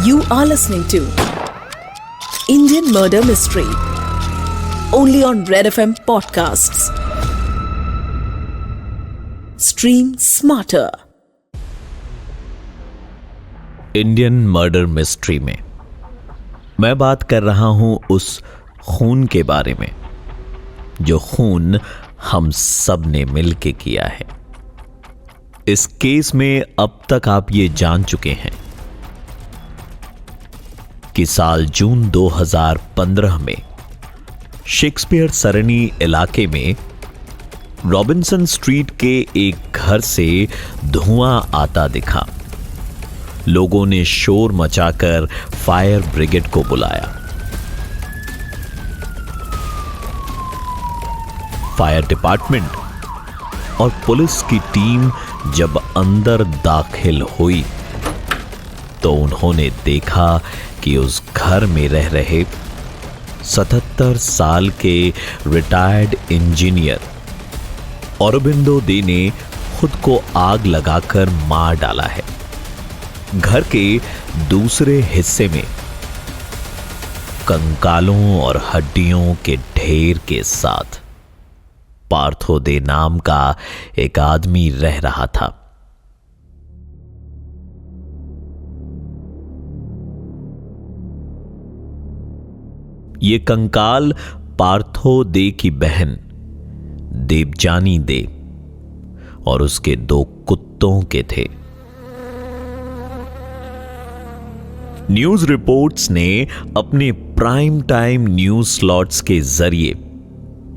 You are listening to Indian Murder Mystery only on Red FM Podcasts. Stream smarter. Indian murder mystery में मैं बात कर रहा हूं उस खून के बारे में जो खून हम सब ने मिलके किया है। इस केस में अब तक आप ये जान चुके हैं कि साल जून 2015 में शेक्सपियर सरनी इलाके में रॉबिन्सन स्ट्रीट के एक घर से धुआं आता दिखा। लोगों ने शोर मचाकर फायर ब्रिगेड को बुलाया। फायर डिपार्टमेंट और पुलिस की टीम जब अंदर दाखिल हुई तो उन्होंने देखा कि उस घर में रह रहे 77 साल के रिटायर्ड इंजीनियर औरोबिंदो दे ने खुद को आग लगाकर मार डाला है। घर के दूसरे हिस्से में कंकालों और हड्डियों के ढेर के साथ पार्थो दे नाम का एक आदमी रह रहा था। ये कंकाल पार्थो दे की बहन देवजानी दे और उसके 2 कुत्तों के थे। न्यूज रिपोर्ट्स ने अपने प्राइम टाइम न्यूज स्लॉट्स के जरिए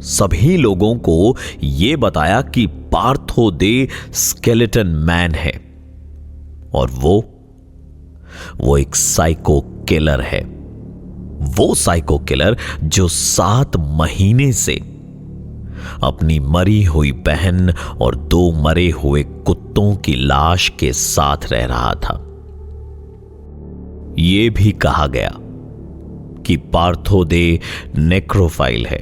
सभी लोगों को यह बताया कि पार्थो दे स्केलेटन मैन है और वो एक साइको किलर है। वो साइको किलर जो 7 महीने से अपनी मरी हुई बहन और 2 मरे हुए कुत्तों की लाश के साथ रह रहा था। यह भी कहा गया कि पार्थो दे नेक्रोफाइल है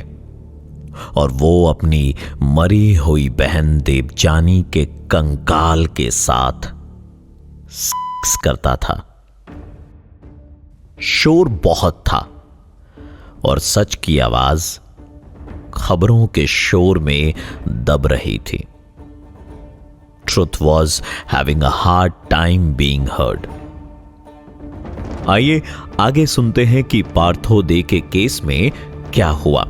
और वो अपनी मरी हुई बहन देवजानी के कंकाल के साथ सेक्स करता था। शोर बहुत था और सच की आवाज खबरों के शोर में दब रही थी। Truth was having a hard time being heard. आइए आगे सुनते हैं कि पार्थो दे के केस में क्या हुआ।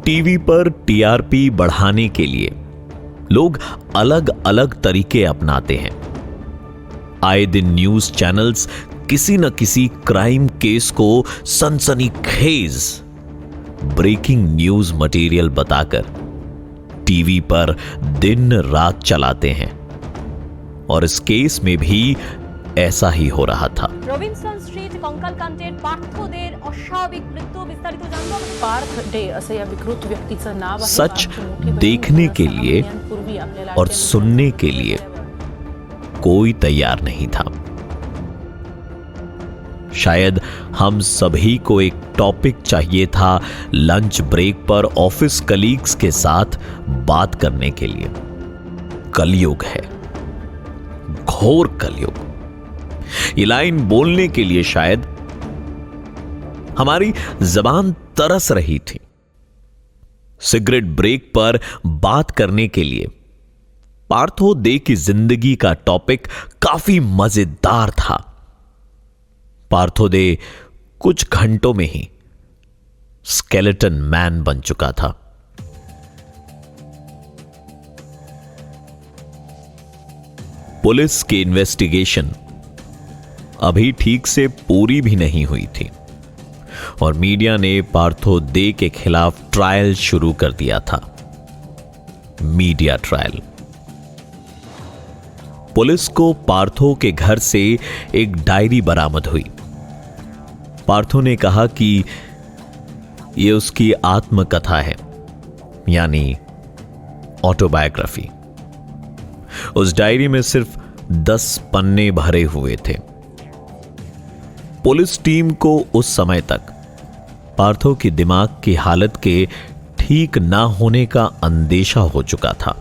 टीवी पर टीआरपी बढ़ाने के लिए लोग अलग अलग तरीके अपनाते हैं। आए दिन न्यूज चैनल्स किसी न किसी क्राइम केस को सनसनीखेज ब्रेकिंग न्यूज मटेरियल बताकर टीवी पर दिन रात चलाते हैं और इस केस में भी ऐसा ही हो रहा था। रॉबिन्सन स्ट्रीट कंकालकांडेर पार्थो देर अस्वाभाविक मृत्यू विस्तारित जानवा पार्थ डे असे या विकृत व्यक्तीचं नाव आहे। सच देखने के लिए और सुनने के लिए कोई तैयार नहीं था। शायद हम सभी को एक टॉपिक चाहिए था लंच ब्रेक पर ऑफिस कलीग्स के साथ बात करने के लिए। कलयुग है, घोर कलयुग। ये लाइन बोलने के लिए शायद हमारी जबान तरस रही थी। सिगरेट ब्रेक पर बात करने के लिए पार्थो दे की जिंदगी का टॉपिक काफी मजेदार था। पार्थो दे कुछ घंटों में ही स्केलेटन मैन बन चुका था। पुलिस की इन्वेस्टिगेशन अभी ठीक से पूरी भी नहीं हुई थी और मीडिया ने पार्थो दे के खिलाफ ट्रायल शुरू कर दिया था। Media trial. पुलिस को पार्थो के घर से एक डायरी बरामद हुई। पार्थो ने कहा कि यह उसकी आत्मकथा है, यानी ऑटोबायोग्राफी। उस डायरी में सिर्फ 10 पन्ने भरे हुए थे। पुलिस टीम को उस समय तक पार्थो की दिमाग की हालत के ठीक ना होने का अंदेशा हो चुका था।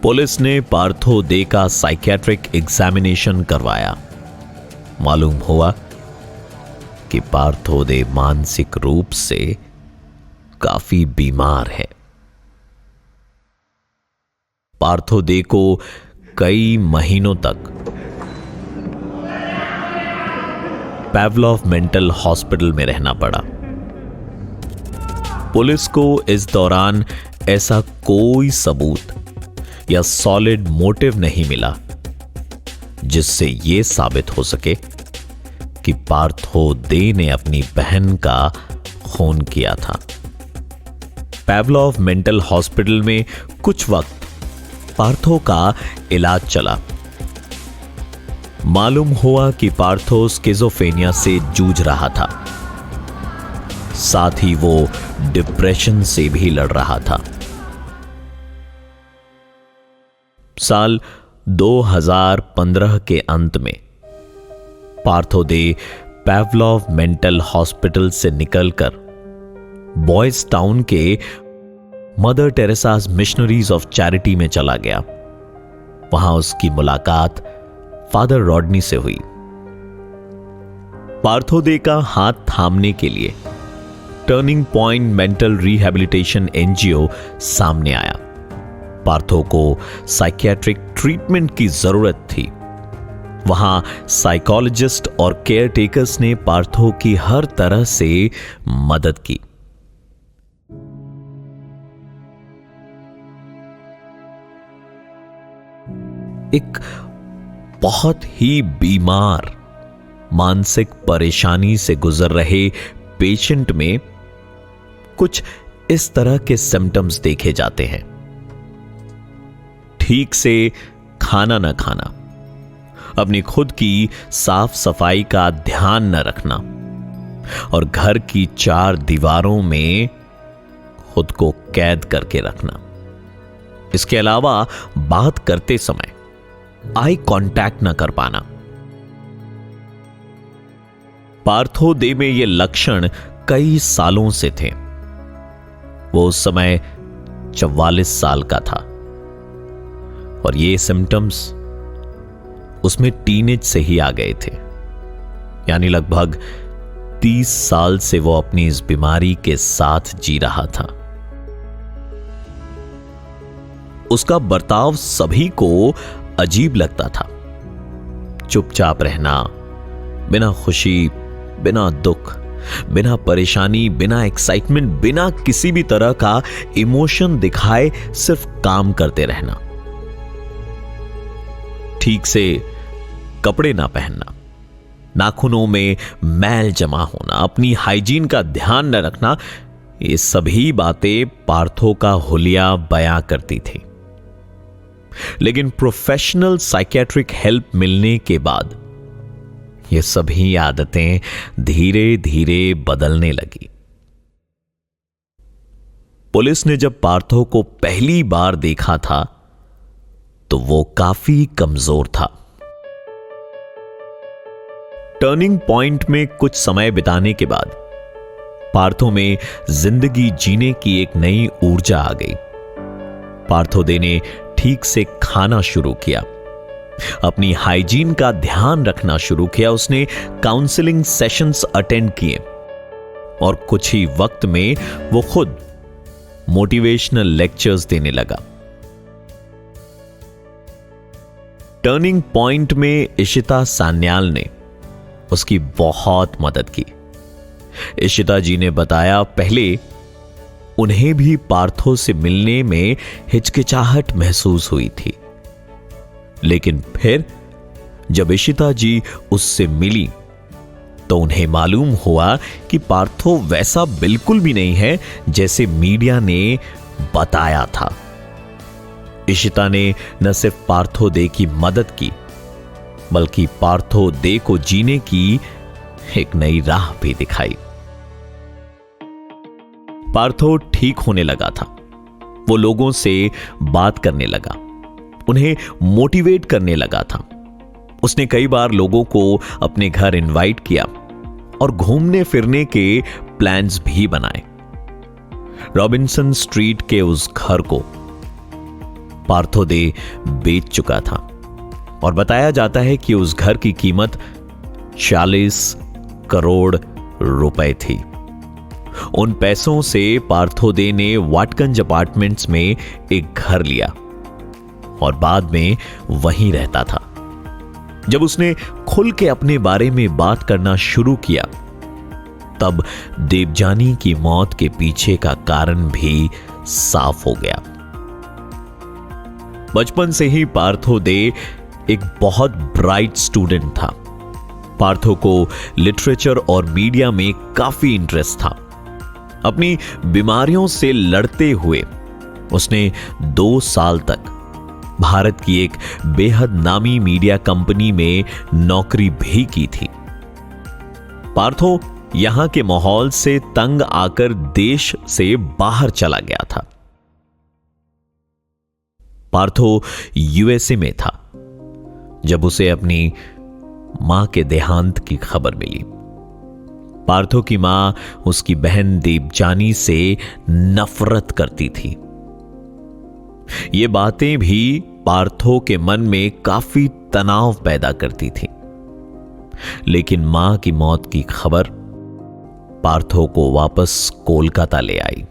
पुलिस ने पार्थो दे का साइकियाट्रिक एग्जामिनेशन करवाया। मालूम हुआ कि पार्थो दे मानसिक रूप से काफी बीमार है। पार्थो दे को कई महीनों तक पैवलॉव मेंटल हॉस्पिटल में रहना पड़ा। पुलिस को इस दौरान ऐसा कोई सबूत या सॉलिड मोटिव नहीं मिला जिससे यह साबित हो सके कि पार्थो दे ने अपनी बहन का खून किया था। पैवलॉव मेंटल हॉस्पिटल में कुछ वक्त पार्थो का इलाज चला। मालूम हुआ कि पार्थो स्किज़ोफ्रेनिया से जूझ रहा था, साथ ही वो डिप्रेशन से भी लड़ रहा था। साल 2015 के अंत में पार्थो दे पैवलॉव मेंटल हॉस्पिटल से निकलकर बॉयज टाउन के मदर टेरेसास मिशनरीज ऑफ चैरिटी में चला गया। वहां उसकी मुलाकात फादर रॉडनी से हुई। पार्थो दे का हाथ थामने के लिए turning point mental rehabilitation NGO सामने आया। पार्थो को साइकियाट्रिक ट्रीटमेंट की जरूरत थी। वहां साइकोलॉजिस्ट और केयर टेकर्स ने पार्थो की हर तरह से मदद की। एक बहुत ही बीमार मानसिक परेशानी से गुजर रहे पेशेंट में कुछ इस तरह के सिम्टम्स देखे जाते हैं। ठीक से खाना न खाना, अपनी खुद की साफ सफाई का ध्यान न रखना और घर की 4 दीवारों में खुद को कैद करके रखना। इसके अलावा बात करते समय आई कांटेक्ट न कर पाना। पार्थो दे में ये लक्षण कई सालों से थे। वो उस समय 44 साल का था और ये सिम्टम्स उसमें टीनेज से ही आ गए थे। यानी लगभग 30 साल से वो अपनी इस बीमारी के साथ जी रहा था। उसका बर्ताव सभी को अजीब लगता था। चुपचाप रहना, बिना खुशी, बिना दुख, बिना परेशानी, बिना एक्साइटमेंट, बिना किसी भी तरह का इमोशन दिखाए सिर्फ काम करते रहना। ठीक से कपड़े ना पहनना, नाखूनों में मैल जमा होना, अपनी हाइजीन का ध्यान न रखना, ये सभी बातें पार्थो का हुलिया बयां करती थी। लेकिन प्रोफेशनल साइकियाट्रिक हेल्प मिलने के बाद ये सभी आदतें धीरे धीरे बदलने लगी। पुलिस ने जब पार्थो को पहली बार देखा था तो वो काफी कमजोर था। टर्निंग पॉइंट में कुछ समय बिताने के बाद पार्थो में जिंदगी जीने की एक नई ऊर्जा आ गई। पार्थो दे ने ठीक से खाना शुरू किया, अपनी हाइजीन का ध्यान रखना शुरू किया। उसने काउंसलिंग सेशंस अटेंड किए और कुछ ही वक्त में वो खुद मोटिवेशनल लेक्चर्स देने लगा। टर्निंग पॉइंट में इशिता सान्याल ने उसकी बहुत मदद की। इशिता जी ने बताया, पहले उन्हें भी पार्थो से मिलने में हिचकिचाहट महसूस हुई थी, लेकिन फिर जब इशिता जी उससे मिली तो उन्हें मालूम हुआ कि पार्थो वैसा बिल्कुल भी नहीं है जैसे मीडिया ने बताया था। इशिता ने न सिर्फ पार्थो दे की मदद की, बल्कि पार्थो दे को जीने की एक नई राह भी दिखाई। पार्थो ठीक होने लगा था। वो लोगों से बात करने लगा, उन्हें मोटिवेट करने लगा था। उसने कई बार लोगों को अपने घर इनवाइट किया और घूमने फिरने के प्लान्स भी बनाए। रॉबिन्सन स्ट्रीट के उस घर को पार्थो दे बेच चुका था और बताया जाता है कि उस घर की कीमत 40 करोड़ रुपए थी। उन पैसों से पार्थो दे ने वाटगंज अपार्टमेंट्स में एक घर लिया और बाद में वहीं रहता था। जब उसने खुल के अपने बारे में बात करना शुरू किया, तब देवजानी की मौत के पीछे का कारण भी साफ हो गया। बचपन से ही पार्थो दे एक बहुत ब्राइट स्टूडेंट था। पार्थो को लिटरेचर और मीडिया में काफी इंटरेस्ट था। अपनी बीमारियों से लड़ते हुए उसने 2 साल तक भारत की एक बेहद नामी मीडिया कंपनी में नौकरी भी की थी। पार्थो यहां के माहौल से तंग आकर देश से बाहर चला गया था। पार्थो यूएसए में था जब उसे अपनी मां के देहांत की खबर मिली। पार्थो की मां उसकी बहन देवजानी से नफरत करती थी। ये बातें भी पार्थो के मन में काफी तनाव पैदा करती थी। लेकिन मां की मौत की खबर पार्थो को वापस कोलकाता ले आई।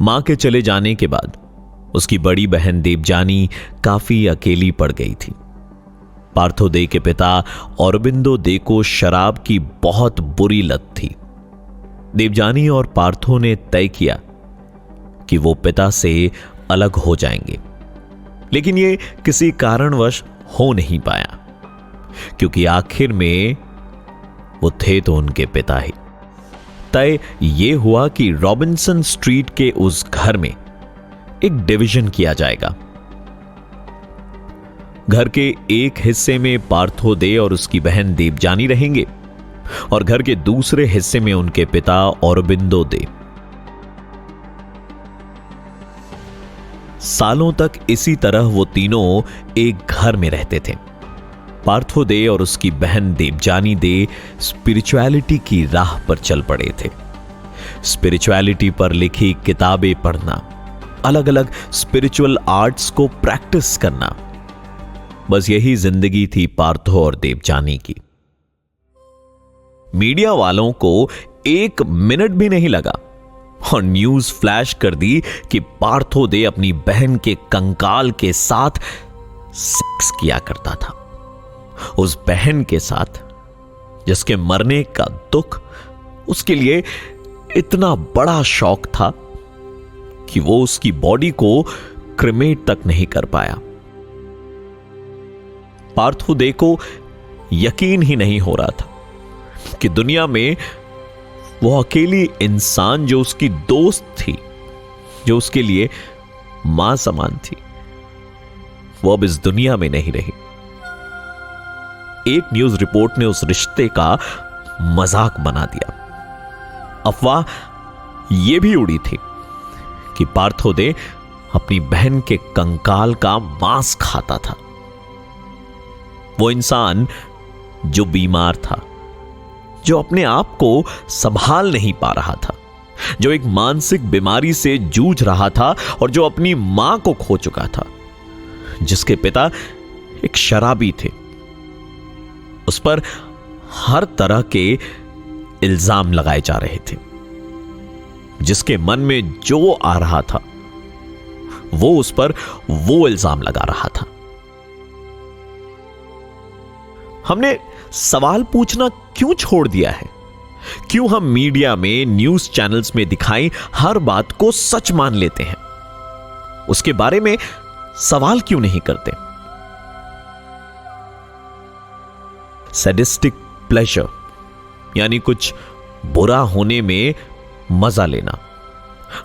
मां के चले जाने के बाद उसकी बड़ी बहन देवजानी काफी अकेली पड़ गई थी। पार्थो दे के पिता औरबिंदो दे को शराब की बहुत बुरी लत थी। देवजानी और पार्थो ने तय किया कि वो पिता से अलग हो जाएंगे, लेकिन ये किसी कारणवश हो नहीं पाया, क्योंकि आखिर में वो थे तो उनके पिता ही। तय ये हुआ कि रॉबिन्सन स्ट्रीट के उस घर में एक डिवीजन किया जाएगा। घर के एक हिस्से में पार्थो दे और उसकी बहन देवजानी रहेंगे और घर के दूसरे हिस्से में उनके पिता औरबिंदो दे। सालों तक इसी तरह वो तीनों एक घर में रहते थे। पार्थो दे और उसकी बहन देवजानी दे स्पिरिचुअलिटी की राह पर चल पड़े थे। स्पिरिचुअलिटी पर लिखी किताबें पढ़ना, अलग अलग स्पिरिचुअल आर्ट्स को प्रैक्टिस करना, बस यही जिंदगी थी पार्थो और देवजानी की। मीडिया वालों को 1 मिनट भी नहीं लगा और न्यूज फ्लैश कर दी कि पार्थो दे अपनी बहन के कंकाल के साथ सेक्स किया करता था। उस बहन के साथ जिसके मरने का दुख उसके लिए इतना बड़ा शौक था कि वो उसकी बॉडी को क्रिमेट तक नहीं कर पाया। पार्थो दे को यकीन ही नहीं हो रहा था कि दुनिया में वो अकेली इंसान जो उसकी दोस्त थी, जो उसके लिए मां समान थी, वो अब इस दुनिया में नहीं रही। एक न्यूज रिपोर्ट ने उस रिश्ते का मजाक बना दिया। अफवाह यह भी उड़ी थी कि पार्थो दे अपनी बहन के कंकाल का मांस खाता था। वो इंसान जो बीमार था, जो अपने आप को संभाल नहीं पा रहा था, जो एक मानसिक बीमारी से जूझ रहा था और जो अपनी मां को खो चुका था, जिसके पिता एक शराबी थे, उस पर हर तरह के इल्जाम लगाए जा रहे थे। जिसके मन में जो आ रहा था वो उस पर वो इल्जाम लगा रहा था। हमने सवाल पूछना क्यों छोड़ दिया है? क्यों हम मीडिया में, न्यूज चैनल्स में दिखाई हर बात को सच मान लेते हैं? उसके बारे में सवाल क्यों नहीं करते? सैडिस्टिक प्लेजर यानी कुछ बुरा होने में मजा लेना।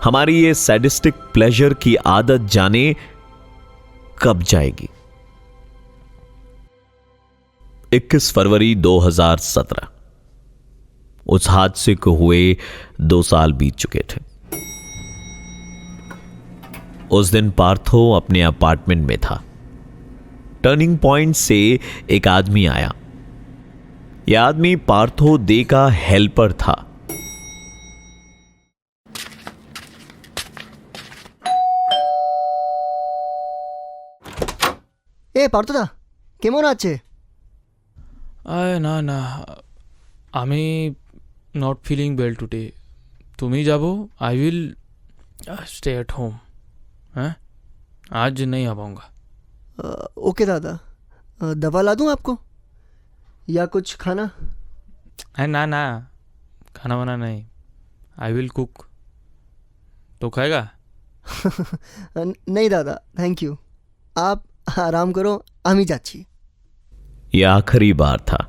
हमारी ये सैडिस्टिक प्लेजर की आदत जाने कब जाएगी? 21 फरवरी 2017 उस हादसे को हुए 2 साल बीत चुके थे। उस दिन पार्थो अपने अपार्टमेंट में था। टर्निंग पॉइंट से एक आदमी आया। यह आदमी पार्थो दे का हेल्पर था। এ পার্থদা, কেমন আছে? আয় না না, আমি নট ফিলিং ওয়েল টুডে। তুমি যাবো, I will stay at home. हैं, आज नहीं आ पाऊँगा। ओके दादा, दवा ला दूँ आपको या कुछ खाना? है ना ना, खाना वाना नहीं, आई विल कुक। तो खाएगा? नहीं दादा, थैंक यू, आप आराम करो, আমি যাচ্ছি। यह आखिरी बार था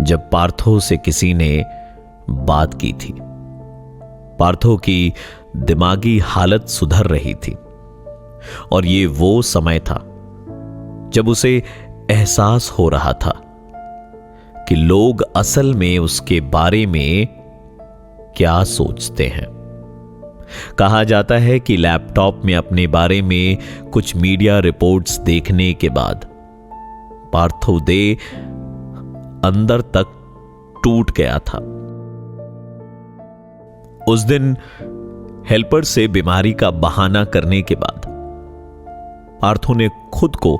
जब पार्थो से किसी ने बात की थी। पार्थो की दिमागी हालत सुधर रही थी और ये वो समय था जब उसे एहसास हो रहा था कि लोग असल में उसके बारे में क्या सोचते हैं। कहा जाता है कि लैपटॉप में अपने बारे में कुछ मीडिया रिपोर्ट्स देखने के बाद पार्थो दे अंदर तक टूट गया था। उस दिन हेल्पर से बीमारी का बहाना करने के बाद पार्थो ने खुद को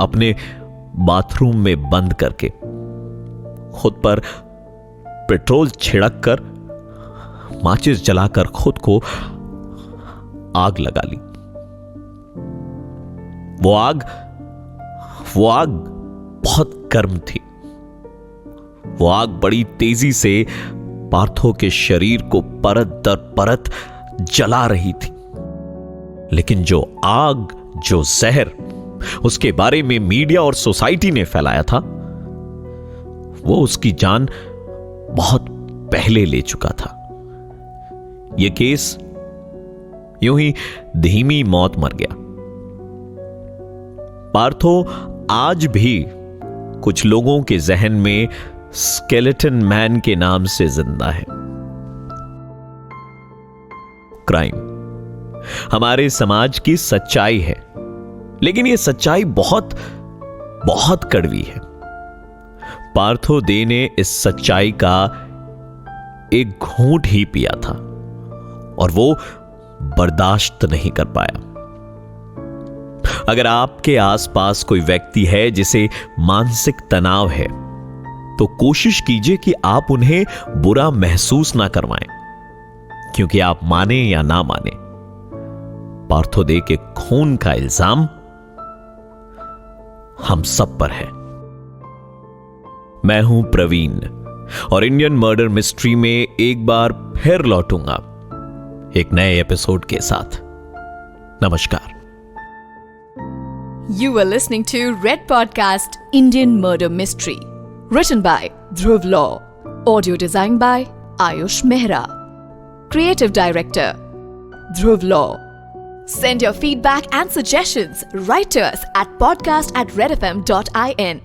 अपने बाथरूम में बंद करके खुद पर पेट्रोल छिड़क कर माचिस जलाकर खुद को आग लगा ली। वो आग बहुत गर्म थी। वो आग बड़ी तेजी से पार्थो के शरीर को परत दर परत जला रही थी। लेकिन जो आग, जो जहर उसके बारे में मीडिया और सोसाइटी ने फैलाया था, वो उसकी जान बहुत पहले ले चुका था। यह केस यूं ही धीमी मौत मर गया। पार्थो आज भी कुछ लोगों के जहन में स्केलेटन मैन के नाम से जिंदा है। क्राइम हमारे समाज की सच्चाई है, लेकिन यह सच्चाई बहुत बहुत कड़वी है। पार्थो दे ने इस सच्चाई का एक घूंट ही पिया था और वो बर्दाश्त नहीं कर पाया। अगर आपके आसपास कोई व्यक्ति है जिसे मानसिक तनाव है, तो कोशिश कीजिए कि आप उन्हें बुरा महसूस ना करवाएं, क्योंकि आप माने या ना माने, पार्थो दे के खून का इल्जाम हम सब पर है। मैं हूं प्रवीण और इंडियन मर्डर मिस्ट्री में एक बार फिर लौटूंगा एक नए एपिसोड के साथ। नमस्कार। You were listening to Red Podcast Indian Murder Mystery. Written by Dhruv Law. Audio designed by Ayush Mehra. Creative Director Dhruv Law. Send your feedback and suggestions right to us at podcast@redfm.in.